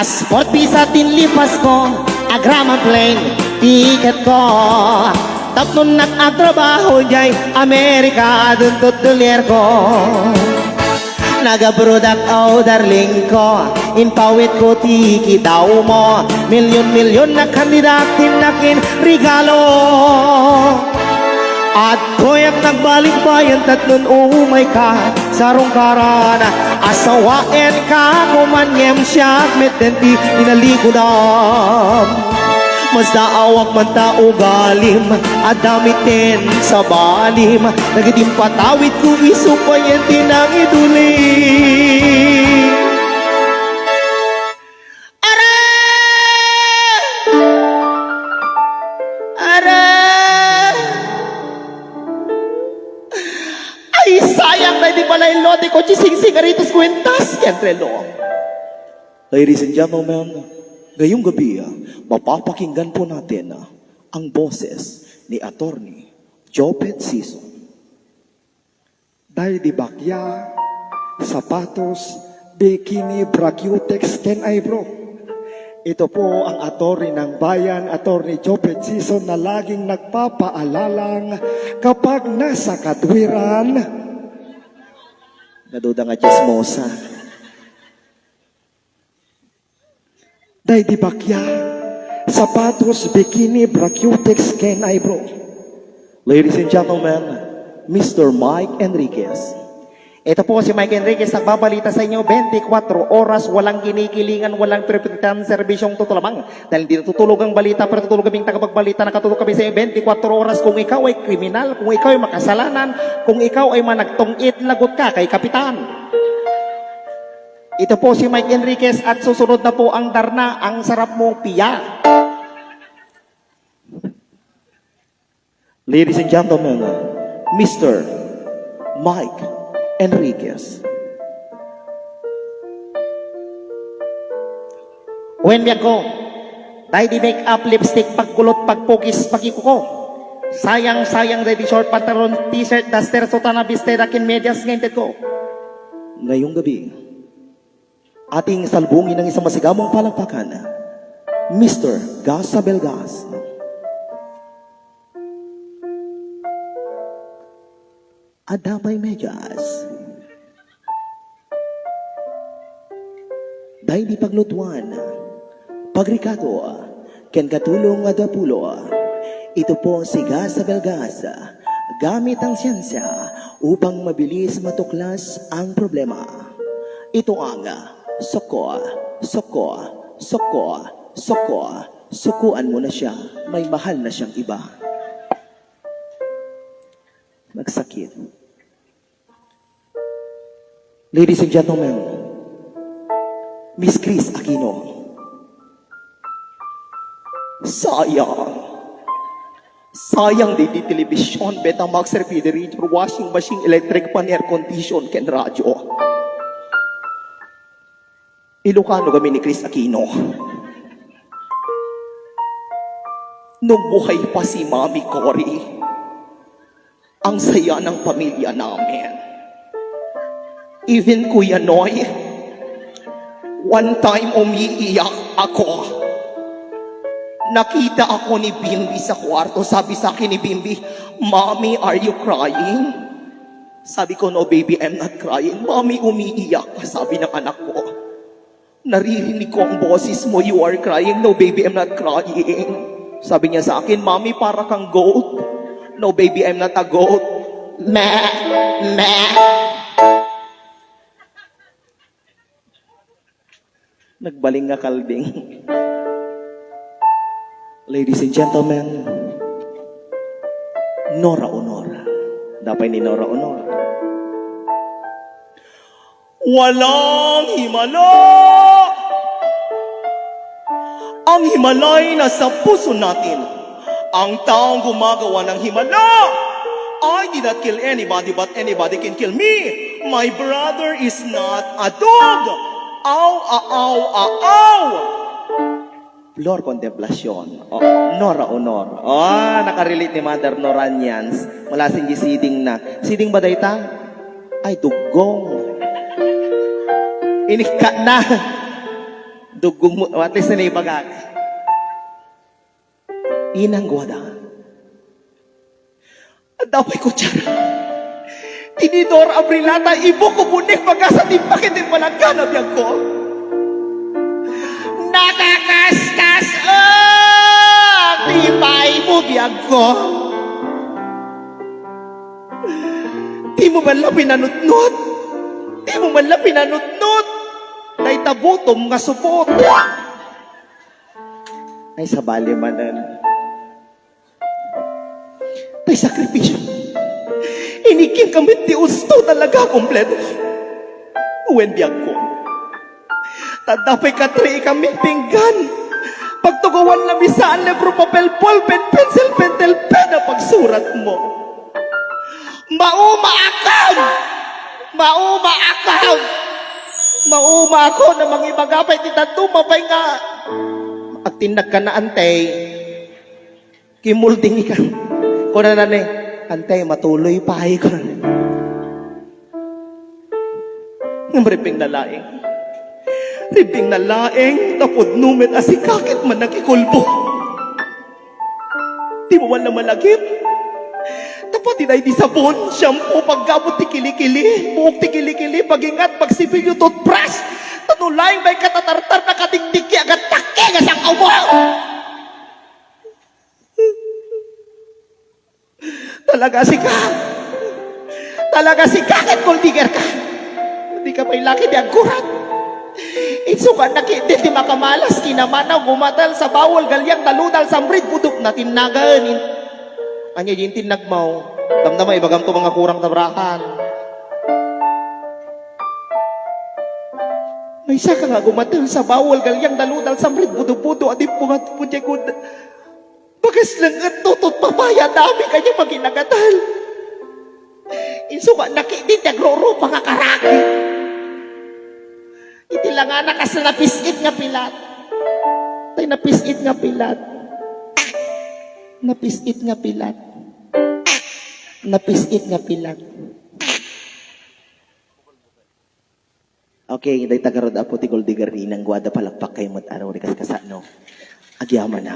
Passport visa tinlipas ko, agraman plane, ticket ko. Tapnon nag-atrabaho jay Amerika dun tutulier ko. Nagabrodak aw darling ko, inpawit ko tiki daw mo. Milyon-milyon na kandidatin nakin regalo. At ko'y nagbalik bayan tatlon umay ka sarong karana. Asawain ka kumanyem siya metenti inalikudam. Mas naawak man tao galim at damitin sa balim. Nagadim patawid ko isupayan tinang iduli. Ara! Ara! Ay sayang na di pala yung lote ko chising-sing aritos kwentas. Yan trelo. Ladies and gentlemen, ngayong gabi, mapapakinggan po natin ang boses ni Attorney Jopet Sison. Dahil di bakya, sapatos, bikini, bracutex, ken eyebrow. Ito po ang attorney ng bayan, Attorney Jopet Sison, na laging nagpapaalalang kapag nasa katwiran. Naduda nga chismosa. Dahil di bakya, sapatos, bikini, bracutex, ken eyebrow. Ladies and gentlemen, Mr. Mike Enriquez. Ito po si Mike Enriquez, nagbabalita sa inyo 24 oras, walang kinikilingan, walang perpektan, serbisyong tutulabang. Dahil hindi tutulog ang balita, pero tutulog kaming tagapagbalita, nakatulog kami sa inyo 24 oras. Kung ikaw ay kriminal, kung ikaw ay makasalanan, kung ikaw ay managtungit, lagot ka kay kapitan. Ito po si Mike Enriquez at susunod na po ang Darna, ang sarap mong piya. Ladies and gentlemen, Mr. Mike Enriquez. When biyak ko, dahil di make up, lipstick, pagkulot, pagpukis, pagikuko. Sayang-sayang dahil di short pantalon, t-shirt, duster, sotana, bisteda, kin medyas, ngayon ko. Ngayong gabi, ating salbungin ng isang masigamong palakpakan, Mr. Gas Sabelgas. Adamay medyas. Dahil di paglutuan, pagrikado, ken katulong adapulo. Ito po si Gas Sabelgas, gamit ang siyensya upang mabilis matuklas ang problema. Ito ang Soko, soko, soko, soko. Sukuan mo na siya. May mahal na siyang iba. Nagsakit. Ladies and gentlemen, Miss Chris Aquino. Sayang di television, Betamax, refrigerator, washing machine, electric pan, air condition, ken radyo. Ilocano kami ni Chris Aquino. Nung buhay pa si Mami Cory, ang saya ng pamilya namin. Even Kuya Noy, one time umiiyak ako. Nakita ako ni Bimbi sa kwarto. Sabi sa akin ni Bimbi, "Mommy, are you crying?" Sabi ko, "No baby, I'm not crying." "Mommy, umiiyak ka," sabi ng anak ko. "Naririnig ko ang boses mo, you are crying." "No baby, I'm not crying." Sabi niya sa akin, "Mommy, para kang goat." "No baby, I'm not a goat." "Meh, meh." Nagbaling nga kalding. Ladies and gentlemen, Nora Honor. Dapat ni Nora Honor. Walang himala! Ang himalay nasa puso natin. Ang taong gumagawa ng himala. I did not kill anybody, but anybody can kill me. My brother is not a dog. Aw, aw, aw. Flor Contemplacion. Oh, Nora Honor. Oh, nakarelate ni Mother Noranians. Mula singi siding na. Siding ba dayta? Ay, dugong. Inika na. Dugong mo, at least na ibagag. Inang gwada. At dapat ko tiyara. Tinidor abrilata, ibo ko bunik pagkasa timpakin din walang ganap yan ko. Nakakaskas tipay mo biyag ko. Di mo man lang pinanutnut. Di mo man lang pinanutnut. Dahil tabutom nga supot. Ay sabali manan. Tay sakripisyo. Inikim kami ti usto talaga kompleto. Uwen biyag ko. Tadapay katri kami pinggan. Pagtugawan na misaan, libro, papel, ballpen, pencil, pentel, pen na pagsurat mo. Mauma akam! Mauma akam! Mauma ako na mangibagapay titatuma-pay nga. At tinag ka na antay, kimulding ka. Kung na nanay, antay, matuloy pa ay ko na. Mariping na laing. Riping na laing, tapod numen asikakit man nakikulbo. Di mo man na malagip. Tapat dinay di sabon, shampoo, paggamot ti kilikili, buhok ti kilikili, pagingat, pagsipil yung toothbrush. Tanulay, may katatartar na katiktiki, agad takke, gasang awaw. Talaga si ka. Talaga si kakit kung digger ka. Hindi ka pa'y laki di agkurat. Itsukan na kinti di makamalas, kinamanaw, gumatal sa bawal, galyang, taludal, samrid, budok na tinagan. Anya yung tinagmaw, damdamay, bagam to mga kurang tabrakan. May isa ka nga gumatal sa bawal, galyang, taludal, samrid, budok-budok, adip po nga punjekod. Bagas lang at tutot papaya, dami kanya maginagatal. Itsukan na kinti, nagroro, mga karaki. Iti lang nga nakas na napisit nga pilat. Tay napisit nga pilat. Napisit nga pilat. Napisit nga pilat. Okay, day tagarod apo ti Goldigar ni nang gwada palakpak kay mat araw ni kaskasano. Agyaman